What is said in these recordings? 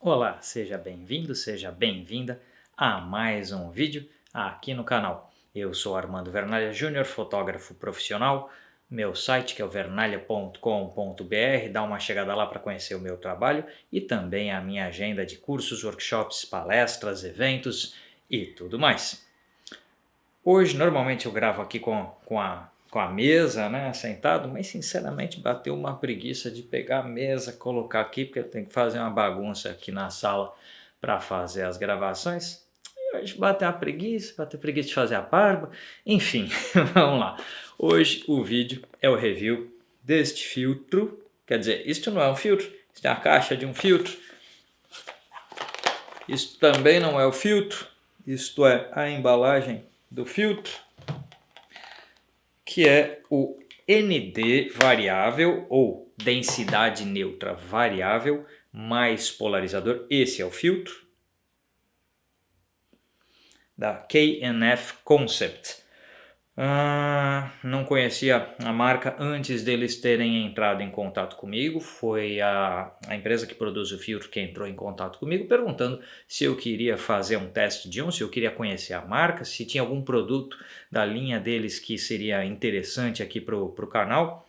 Olá, seja bem-vindo, seja bem-vinda a mais um vídeo aqui no canal. Eu sou Armando Vernalha Júnior, fotógrafo profissional. Meu site que é o vernalha.com.br, dá uma chegada lá para conhecer o meu trabalho e também a minha agenda de cursos, workshops, palestras, eventos e tudo mais. Hoje, normalmente eu gravo aqui com a mesa, né, sentado, mas sinceramente bateu uma preguiça de pegar a mesa, colocar aqui, porque eu tenho que fazer uma bagunça aqui na sala para fazer as gravações. E hoje bateu preguiça de fazer a barba, enfim, vamos lá. Hoje o vídeo é o review deste filtro, quer dizer, isto não é um filtro, isto é a caixa de um filtro. Isto também não é o filtro, isto é a embalagem do filtro, que é o ND variável ou densidade neutra variável mais polarizador. Esse é o filtro da K&F Concept. Não conhecia a marca antes deles terem entrado em contato comigo. Foi a empresa que produz o filtro que entrou em contato comigo perguntando se eu queria fazer um teste de se eu queria conhecer a marca, se tinha algum produto da linha deles que seria interessante aqui para o canal.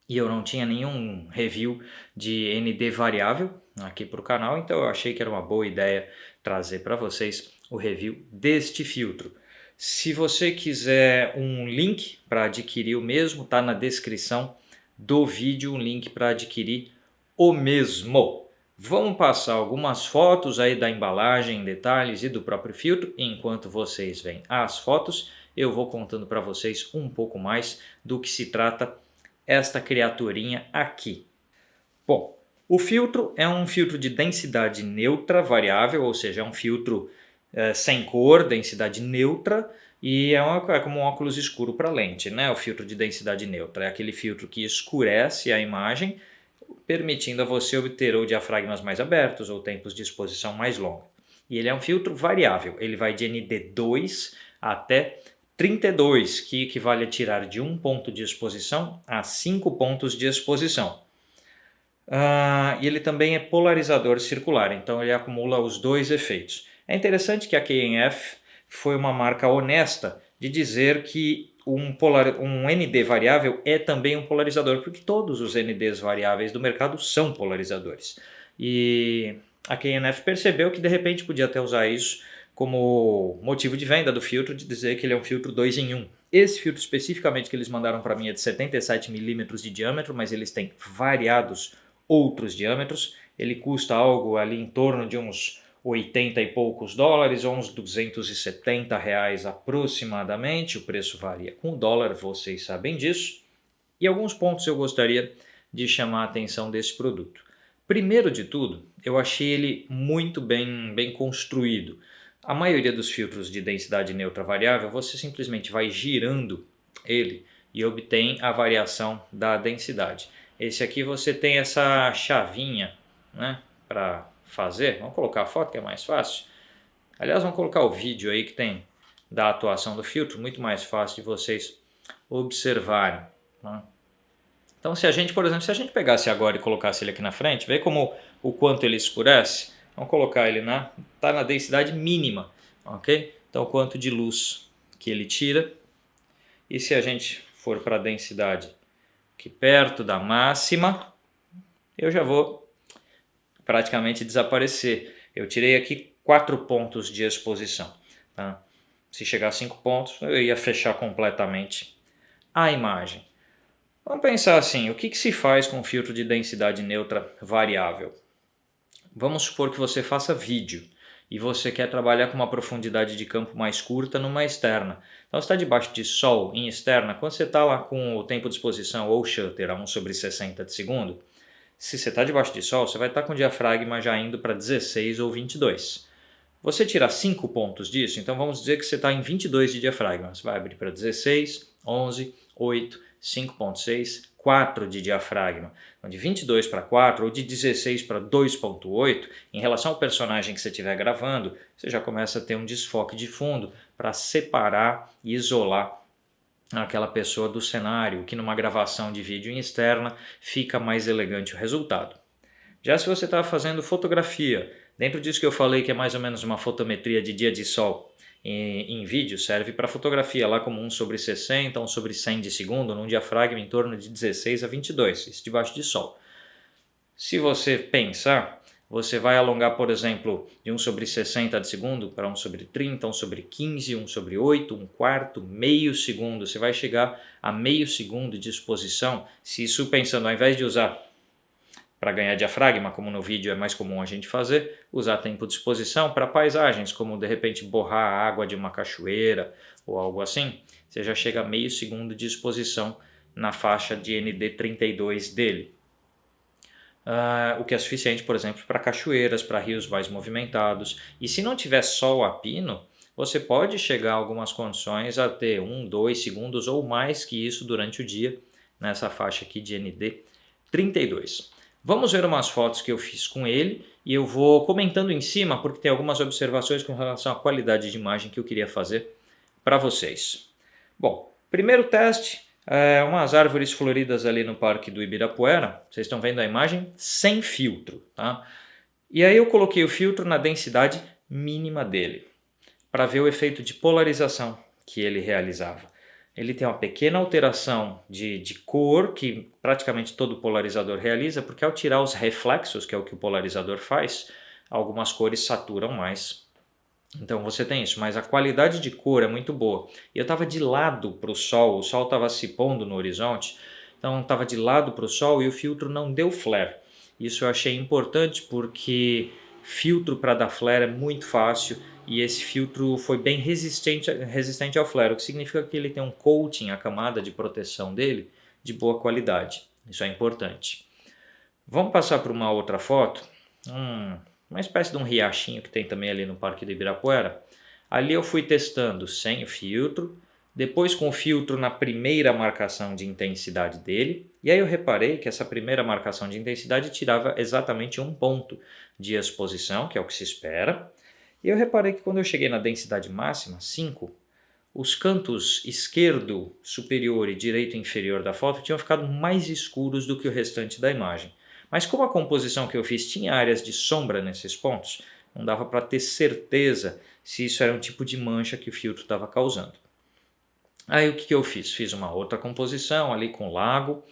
E eu não tinha nenhum review de ND variável aqui para o canal, então eu achei que era uma boa ideia trazer para vocês o review deste filtro. Se você quiser um link para adquirir o mesmo, está na descrição do vídeo, um link para adquirir o mesmo. Vamos passar algumas fotos aí da embalagem, detalhes e do próprio filtro. Enquanto vocês veem as fotos, eu vou contando para vocês um pouco mais do que se trata esta criaturinha aqui. Bom, o filtro é um filtro de densidade neutra variável, ou seja, é um filtro sem cor, densidade neutra, e é como um óculos escuro para lente, né? O filtro de densidade neutra é aquele filtro que escurece a imagem, permitindo a você obter ou diafragmas mais abertos ou tempos de exposição mais longos. E ele é um filtro variável, ele vai de ND2 até 32, que equivale a tirar de 1 ponto de exposição a 5 pontos de exposição. E ele também é polarizador circular, então ele acumula os dois efeitos. É interessante que a K&F foi uma marca honesta de dizer que um ND variável é também um polarizador, porque todos os NDs variáveis do mercado são polarizadores. E a K&F percebeu que de repente podia até usar isso como motivo de venda do filtro, de dizer que ele é um filtro 2 em 1. Esse filtro especificamente que eles mandaram para mim é de 77 milímetros de diâmetro, mas eles têm variados outros diâmetros. Ele custa algo ali em torno de uns 80 e poucos dólares, ou uns 270 reais aproximadamente. O preço varia com o dólar, vocês sabem disso. E alguns pontos eu gostaria de chamar a atenção desse produto. Primeiro de tudo, eu achei ele muito bem construído. A maioria dos filtros de densidade neutra variável, você simplesmente vai girando ele e obtém a variação da densidade. Esse aqui você tem essa chavinha, né, para fazer. Vamos colocar a foto que é mais fácil. Aliás, vamos colocar o vídeo aí que tem da atuação do filtro, muito mais fácil de vocês observarem, né? Então, se a gente, por exemplo, se a gente pegasse agora e colocasse ele aqui na frente, vê como o quanto ele escurece. Vamos colocar ele tá na densidade mínima, ok? Então, o quanto de luz que ele tira. E se a gente for para a densidade aqui perto da máxima, eu já vou praticamente desaparecer. Eu tirei aqui 4 pontos de exposição, tá? Se chegar a 5 pontos, eu ia fechar completamente a imagem. Vamos pensar assim, o que se faz com filtro de densidade neutra variável? Vamos supor que você faça vídeo e você quer trabalhar com uma profundidade de campo mais curta numa externa. Então, você está debaixo de sol em externa, quando você está lá com o tempo de exposição ou shutter a 1/60 de segundo, se você está debaixo de sol, você vai estar com o diafragma já indo para 16 ou 22. Você tirar 5 pontos disso, então vamos dizer que você está em 22 de diafragma. Você vai abrir para 16, 11, 8, 5.6, 4 de diafragma. Então, de 22 para 4 ou de 16 para 2.8, em relação ao personagem que você estiver gravando, você já começa a ter um desfoque de fundo para separar e isolar aquela pessoa do cenário, que numa gravação de vídeo em externa fica mais elegante o resultado. Já se você está fazendo fotografia, dentro disso que eu falei que é mais ou menos uma fotometria de dia de sol em vídeo, serve para fotografia lá como 1/60, 1/100 de segundo, num diafragma em torno de 16 a 22, isso debaixo de sol. Se você pensar, você vai alongar, por exemplo, de 1/60 de segundo para 1/30, 1/15, 1/8, 1/4, meio segundo. Você vai chegar a meio segundo de exposição. Se isso pensando, ao invés de usar para ganhar diafragma, como no vídeo é mais comum a gente fazer, usar tempo de exposição para paisagens, como de repente borrar a água de uma cachoeira ou algo assim, você já chega a meio segundo de exposição na faixa de ND32 dele. O que é suficiente, por exemplo, para cachoeiras, para rios mais movimentados. E se não tiver sol a pino, você pode chegar a algumas condições a ter 1, 2 segundos ou mais que isso durante o dia, nessa faixa aqui de ND32. Vamos ver umas fotos que eu fiz com ele e eu vou comentando em cima porque tem algumas observações com relação à qualidade de imagem que eu queria fazer para vocês. Bom, primeiro teste. Umas árvores floridas ali no Parque do Ibirapuera, vocês estão vendo a imagem sem filtro, tá? E aí eu coloquei o filtro na densidade mínima dele, para ver o efeito de polarização que ele realizava. Ele tem uma pequena alteração de cor que praticamente todo polarizador realiza, porque ao tirar os reflexos, que é o que o polarizador faz, algumas cores saturam mais. Então você tem isso, mas a qualidade de cor é muito boa. E eu estava de lado para o sol estava se pondo no horizonte, então estava de lado para o sol e o filtro não deu flare. Isso eu achei importante porque filtro para dar flare é muito fácil e esse filtro foi bem resistente ao flare, o que significa que ele tem um coating, a camada de proteção dele, de boa qualidade. Isso é importante. Vamos passar para uma outra foto. Uma espécie de um riachinho que tem também ali no Parque do Ibirapuera. Ali eu fui testando sem o filtro, depois com o filtro na primeira marcação de intensidade dele, e aí eu reparei que essa primeira marcação de intensidade tirava exatamente 1 ponto de exposição, que é o que se espera, e eu reparei que quando eu cheguei na densidade máxima, 5, os cantos esquerdo superior e direito inferior da foto tinham ficado mais escuros do que o restante da imagem. Mas como a composição que eu fiz tinha áreas de sombra nesses pontos, não dava para ter certeza se isso era um tipo de mancha que o filtro estava causando. Aí o que eu fiz? Fiz uma outra composição ali com lago,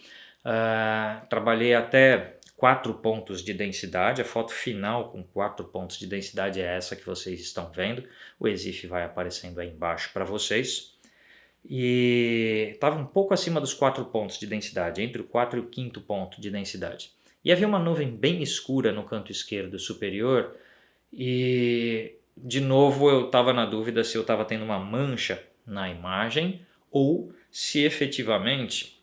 trabalhei até 4 pontos de densidade, a foto final com 4 pontos de densidade é essa que vocês estão vendo, o EXIF vai aparecendo aí embaixo para vocês. E estava um pouco acima dos 4 pontos de densidade, entre o 4 e o 5º ponto de densidade. E havia uma nuvem bem escura no canto esquerdo superior e, de novo, eu estava na dúvida se eu estava tendo uma mancha na imagem ou se efetivamente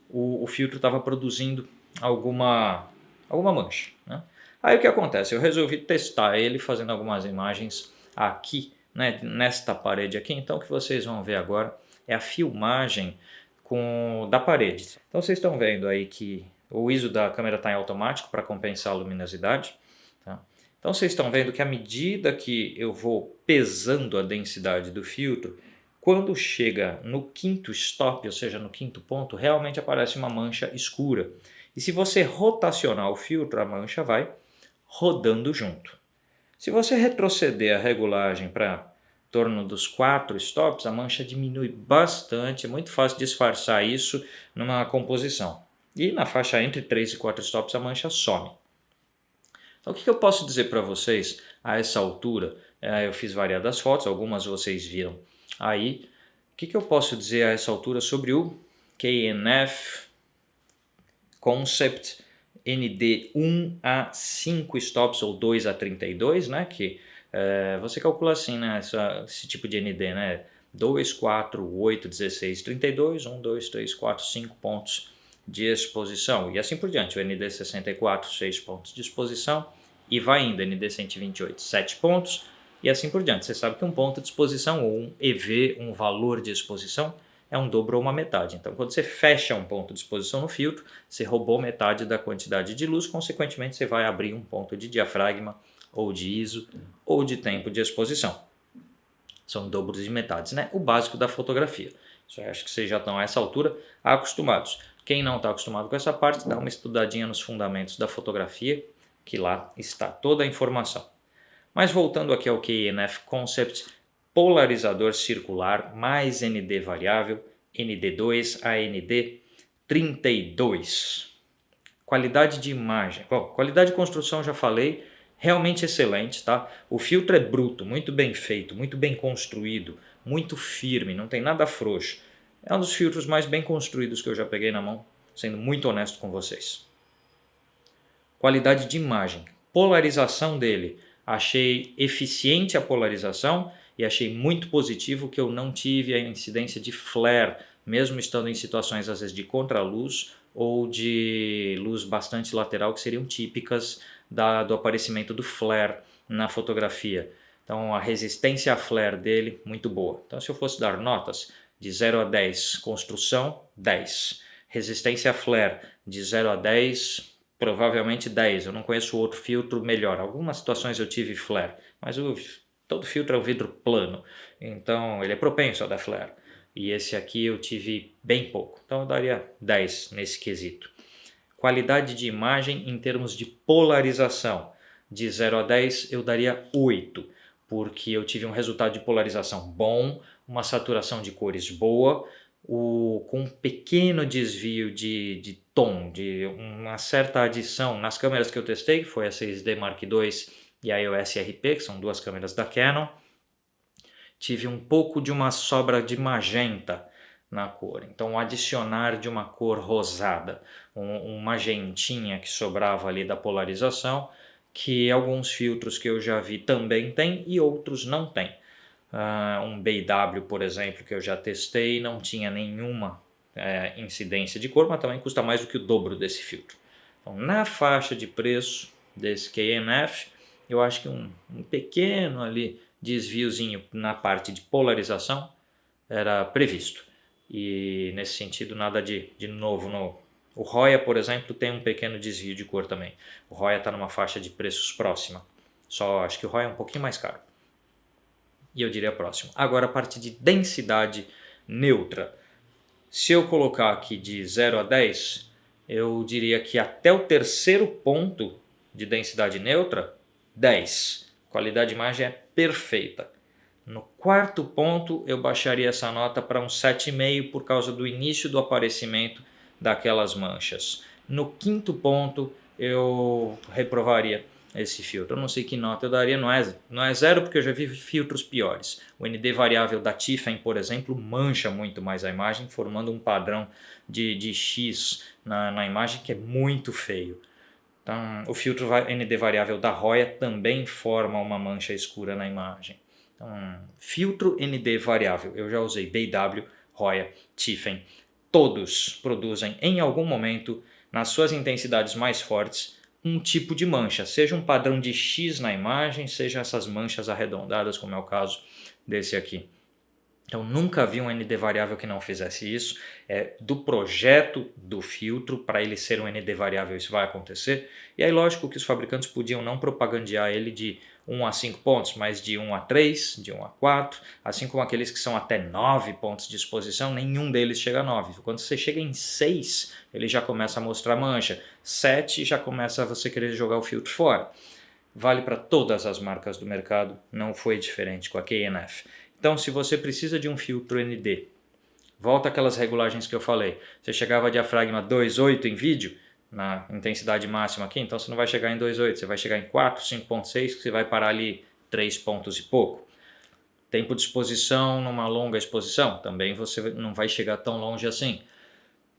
o filtro estava produzindo alguma mancha, né? Aí o que acontece? Eu resolvi testar ele fazendo algumas imagens aqui, né, nesta parede aqui. Então o que vocês vão ver agora é a filmagem da parede. Então vocês estão vendo aí que o ISO da câmera está em automático para compensar a luminosidade. Tá? Então vocês estão vendo que à medida que eu vou pesando a densidade do filtro, quando chega no 5º stop, ou seja, no 5º ponto, realmente aparece uma mancha escura. E se você rotacionar o filtro, a mancha vai rodando junto. Se você retroceder a regulagem para em torno dos 4 stops, a mancha diminui bastante, é muito fácil disfarçar isso numa composição. E na faixa entre 3 e 4 stops a mancha some. Então o que eu posso dizer para vocês a essa altura? Eu fiz variadas fotos, algumas vocês viram aí. O que eu posso dizer a essa altura sobre o K&F Concept ND 1 a 5 stops ou 2 a 32, né? Que você calcula assim, né? Esse tipo de ND, né? 2, 4, 8, 16, 32, 1, 2, 3, 4, 5 pontos de exposição e assim por diante. O ND 64, 6 pontos de exposição e vai indo. ND 128, 7 pontos e assim por diante. Você sabe que um ponto de exposição ou um EV, um valor de exposição, é um dobro ou uma metade. Então quando você fecha um ponto de exposição no filtro, você roubou metade da quantidade de luz, consequentemente você vai abrir um ponto de diafragma ou de ISO ou de tempo de exposição. São dobros de metades, né? O básico da fotografia. Isso eu acho que vocês já estão a essa altura acostumados. Quem não está acostumado com essa parte, dá uma estudadinha nos fundamentos da fotografia que lá está toda a informação. Mas voltando aqui ao KNF Concept, polarizador circular mais ND variável, ND2 a ND32. Qualidade de imagem. Bom, qualidade de construção já falei, realmente excelente, tá? O filtro é bruto, muito bem feito, muito bem construído, muito firme, não tem nada frouxo. É um dos filtros mais bem construídos que eu já peguei na mão, sendo muito honesto com vocês. Qualidade de imagem. Polarização dele. Achei eficiente a polarização e achei muito positivo que eu não tive a incidência de flare, mesmo estando em situações às vezes de contraluz ou de luz bastante lateral, que seriam típicas do aparecimento do flare na fotografia. Então a resistência a flare dele muito boa. Então se eu fosse dar notas de 0 a 10, construção 10, resistência a flare de 0 a 10, provavelmente 10, eu não conheço outro filtro melhor. Algumas situações eu tive flare, mas todo filtro é um vidro plano, então ele é propenso a dar flare. E esse aqui eu tive bem pouco, então eu daria 10 nesse quesito. Qualidade de imagem em termos de polarização, de 0 a 10 eu daria 8, porque eu tive um resultado de polarização bom, uma saturação de cores boa, com um pequeno desvio de tom, de uma certa adição nas câmeras que eu testei, que foi a 6D Mark II e a EOS RP, que são duas câmeras da Canon. Tive um pouco de uma sobra de magenta na cor, então adicionar de uma cor rosada, um magentinha que sobrava ali da polarização, que alguns filtros que eu já vi também tem e outros não tem. Um BW, por exemplo, que eu já testei, não tinha nenhuma incidência de cor, mas também custa mais do que o dobro desse filtro. Então, na faixa de preço desse KNF, eu acho que um pequeno ali desviozinho na parte de polarização era previsto. E nesse sentido nada de novo. O Roya, por exemplo, tem um pequeno desvio de cor também. O Roya está numa faixa de preços próxima. Só acho que o Roya é um pouquinho mais caro. E eu diria próximo. Agora a parte de densidade neutra. Se eu colocar aqui de 0 a 10, eu diria que até o terceiro ponto de densidade neutra, 10. Qualidade de imagem é perfeita. No quarto ponto eu baixaria essa nota para um 7,5 por causa do início do aparecimento daquelas manchas. No quinto ponto eu reprovaria esse filtro. Eu não sei que nota eu daria, não é zero porque eu já vi filtros piores. O ND variável da Tiffen, por exemplo, mancha muito mais a imagem, formando um padrão de X na imagem que é muito feio. Então, o filtro ND variável da Roya também forma uma mancha escura na imagem. Então, filtro ND variável, eu já usei BW, Roya, Tiffen, todos produzem em algum momento, nas suas intensidades mais fortes, um tipo de mancha, seja um padrão de X na imagem, seja essas manchas arredondadas, como é o caso desse aqui. Então nunca vi um ND variável que não fizesse isso. Do projeto do filtro, para ele ser um ND variável isso vai acontecer. E aí lógico que os fabricantes podiam não propagandear ele de 1 a 5 pontos, mas de 1 a 3, de 1 a 4, assim como aqueles que são até 9 pontos de exposição, nenhum deles chega a 9. Quando você chega em 6, ele já começa a mostrar mancha. 7 já começa a você querer jogar o filtro fora. Vale para todas as marcas do mercado, não foi diferente com a KNF. Então, se você precisa de um filtro ND, volta aquelas regulagens que eu falei. Você chegava a diafragma 2.8 em vídeo, na intensidade máxima aqui, então você não vai chegar em 2.8, você vai chegar em 4, 5.6, que você vai parar ali 3 pontos e pouco. Tempo de exposição numa longa exposição, também você não vai chegar tão longe assim.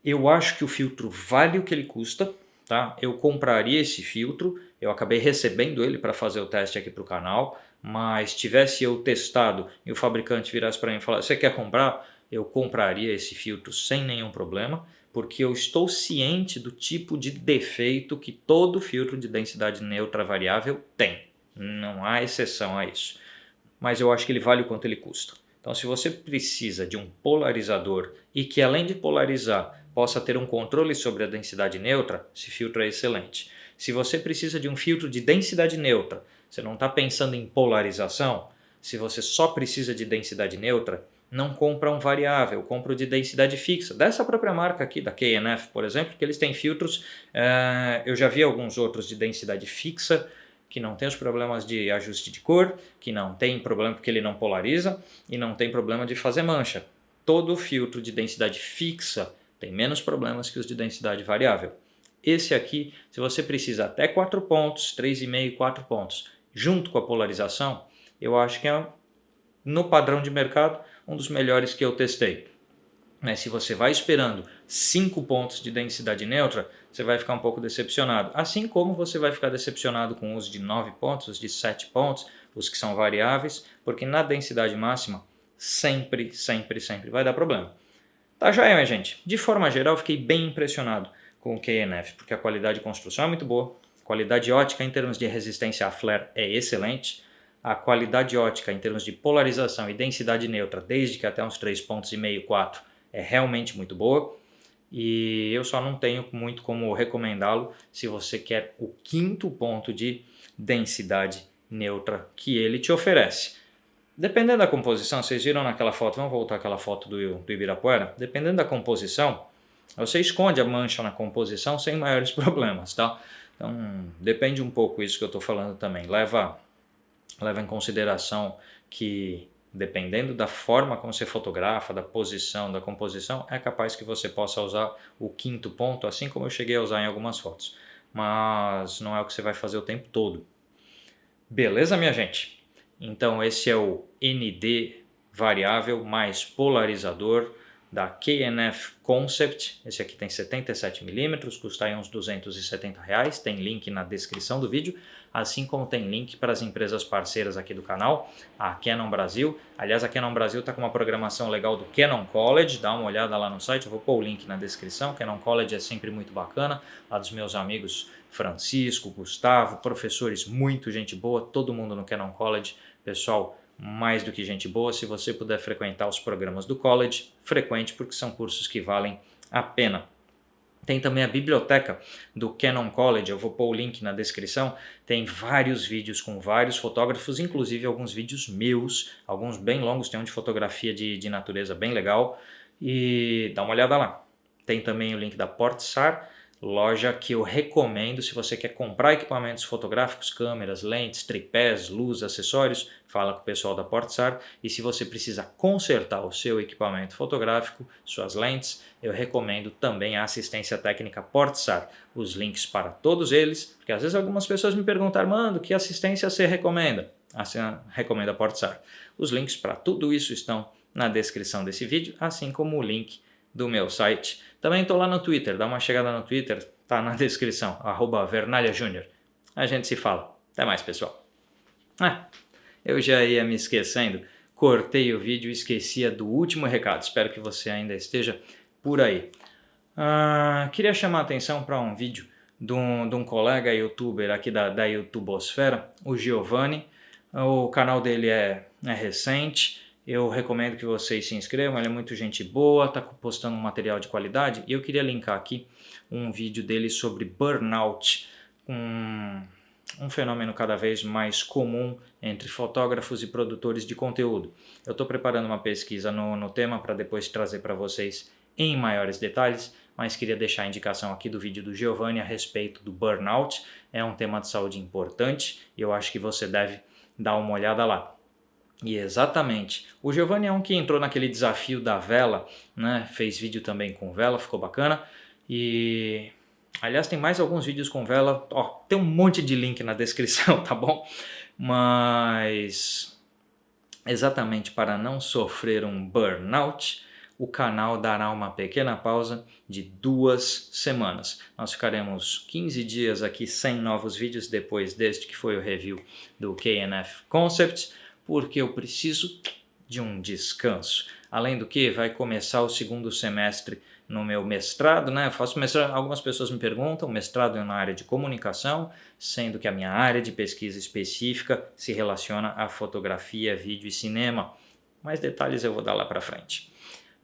Eu acho que o filtro vale o que ele custa, tá? Eu compraria esse filtro, eu acabei recebendo ele para fazer o teste aqui para o canal, mas tivesse eu testado e o fabricante virasse para mim e falasse, você quer comprar? Eu compraria esse filtro sem nenhum problema, porque eu estou ciente do tipo de defeito que todo filtro de densidade neutra variável tem. Não há exceção a isso. Mas eu acho que ele vale o quanto ele custa. Então se você precisa de um polarizador e que além de polarizar possa ter um controle sobre a densidade neutra, esse filtro é excelente. Se você precisa de um filtro de densidade neutra, você não está pensando em polarização, se você só precisa de densidade neutra, não compra um variável, compra o de densidade fixa. Dessa própria marca aqui, da K&F, por exemplo, que eles têm filtros, eu já vi alguns outros de densidade fixa, que não tem os problemas de ajuste de cor, que não tem problema porque ele não polariza e não tem problema de fazer mancha. Todo filtro de densidade fixa tem menos problemas que os de densidade variável. Esse aqui, se você precisa até 4 pontos, 3,5, 4 pontos, junto com a polarização, eu acho que é, no padrão de mercado, um dos melhores que eu testei. Se você vai esperando 5 pontos de densidade neutra, você vai ficar um pouco decepcionado. Assim como você vai ficar decepcionado com os de 9 pontos, os de 7 pontos, os que são variáveis, porque na densidade máxima sempre vai dar problema. Tá joia, minha gente? De forma geral, fiquei bem impressionado com o K&F, porque a qualidade de construção é muito boa, a qualidade ótica em termos de resistência a flare é excelente, a qualidade ótica em termos de polarização e densidade neutra, desde que até uns 3,5 pontos, 4, é realmente muito boa. E eu só não tenho muito como recomendá-lo se você quer o 5º ponto de densidade neutra que ele te oferece. Dependendo da composição, vocês viram naquela foto, vamos voltar àquela foto do Ibirapuera, dependendo da composição, você esconde a mancha na composição sem maiores problemas, tá? Então depende um pouco isso que eu estou falando também, leva em consideração que dependendo da forma como você fotografa, da posição, da composição, é capaz que você possa usar o 5º ponto, assim como eu cheguei a usar em algumas fotos. Mas não é o que você vai fazer o tempo todo. Beleza, minha gente? Então esse é o ND variável mais polarizador da K&F Concept. Esse aqui tem 77mm, custa aí uns R$270, tem link na descrição do vídeo, assim como tem link para as empresas parceiras aqui do canal, a Canon Brasil. Aliás, a Canon Brasil está com uma programação legal do Canon College, dá uma olhada lá no site, eu vou pôr o link na descrição. Canon College é sempre muito bacana, lá dos meus amigos Francisco, Gustavo, professores, muito gente boa, todo mundo no Canon College, pessoal mais do que gente boa. Se você puder frequentar os programas do college, frequente, porque são cursos que valem a pena. Tem também a biblioteca do Canon College, eu vou pôr o link na descrição, tem vários vídeos com vários fotógrafos, inclusive alguns vídeos meus, alguns bem longos, tem um de fotografia de natureza bem legal, e dá uma olhada lá. Tem também o link da Portsar, loja que eu recomendo se você quer comprar equipamentos fotográficos, câmeras, lentes, tripés, luz, acessórios, fala com o pessoal da Portsar. E se você precisa consertar o seu equipamento fotográfico, suas lentes, eu recomendo também a assistência técnica Portsar. Os links para todos eles, porque às vezes algumas pessoas me perguntam, Armando, que assistência você recomenda? Recomendo a Portsar. Os links para tudo isso estão na descrição desse vídeo, assim como o link do meu site. Também estou lá no Twitter, dá uma chegada no Twitter, tá na descrição, @VernalhaJunior. A gente se fala. Até mais, pessoal. Eu já ia me esquecendo, cortei o vídeo e esquecia do último recado. Espero que você ainda esteja por aí. Queria chamar a atenção para um vídeo de um colega youtuber aqui da YouTubosfera, o Giovanni. O canal dele é recente. Eu recomendo que vocês se inscrevam, ele é muito gente boa, está postando um material de qualidade. E eu queria linkar aqui um vídeo dele sobre burnout, um fenômeno cada vez mais comum entre fotógrafos e produtores de conteúdo. Eu estou preparando uma pesquisa no tema para depois trazer para vocês em maiores detalhes, mas queria deixar a indicação aqui do vídeo do Giovanni a respeito do burnout. É um tema de saúde importante e eu acho que você deve dar uma olhada lá. E exatamente, o Giovanni é um que entrou naquele desafio da vela, né? Fez vídeo também com vela, ficou bacana. E aliás, tem mais alguns vídeos com vela, tem um monte de link na descrição, tá bom? Mas exatamente para não sofrer um burnout, o canal dará uma pequena pausa de 2 semanas. Nós ficaremos 15 dias aqui sem novos vídeos depois deste que foi o review do K&F Concept, porque eu preciso de um descanso. Além do que, vai começar o 2º semestre no meu mestrado, né? Eu faço mestrado, algumas pessoas me perguntam, mestrado na área de comunicação, sendo que a minha área de pesquisa específica se relaciona a fotografia, vídeo e cinema. Mais detalhes eu vou dar lá para frente.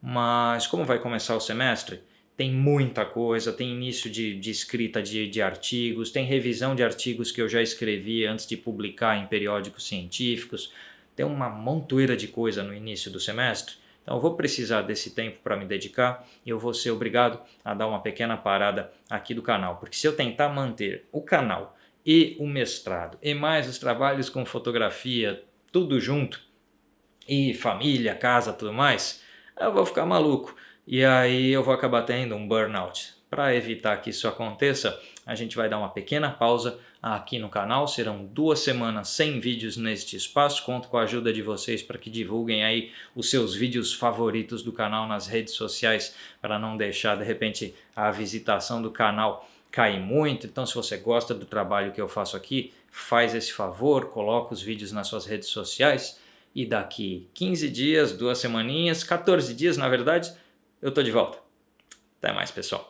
Mas como vai começar o semestre, tem muita coisa, tem início de escrita de artigos, tem revisão de artigos que eu já escrevi antes de publicar em periódicos científicos, tem uma montoeira de coisa no início do semestre Então eu vou precisar desse tempo para me dedicar e eu vou ser obrigado a dar uma pequena parada aqui do canal, porque se eu tentar manter o canal e o mestrado e mais os trabalhos com fotografia, tudo junto, e família, casa, tudo mais, eu vou ficar maluco e aí eu vou acabar tendo um burnout. Para evitar que isso aconteça, a gente vai dar uma pequena pausa aqui no canal. Serão 2 semanas sem vídeos neste espaço. Conto com a ajuda de vocês para que divulguem aí os seus vídeos favoritos do canal nas redes sociais, para não deixar de repente a visitação do canal cair muito. Então, se você gosta do trabalho que eu faço aqui, faz esse favor, coloca os vídeos nas suas redes sociais e daqui 15 dias, 2 semaninhas, 14 dias na verdade, eu tô de volta. Até mais, pessoal.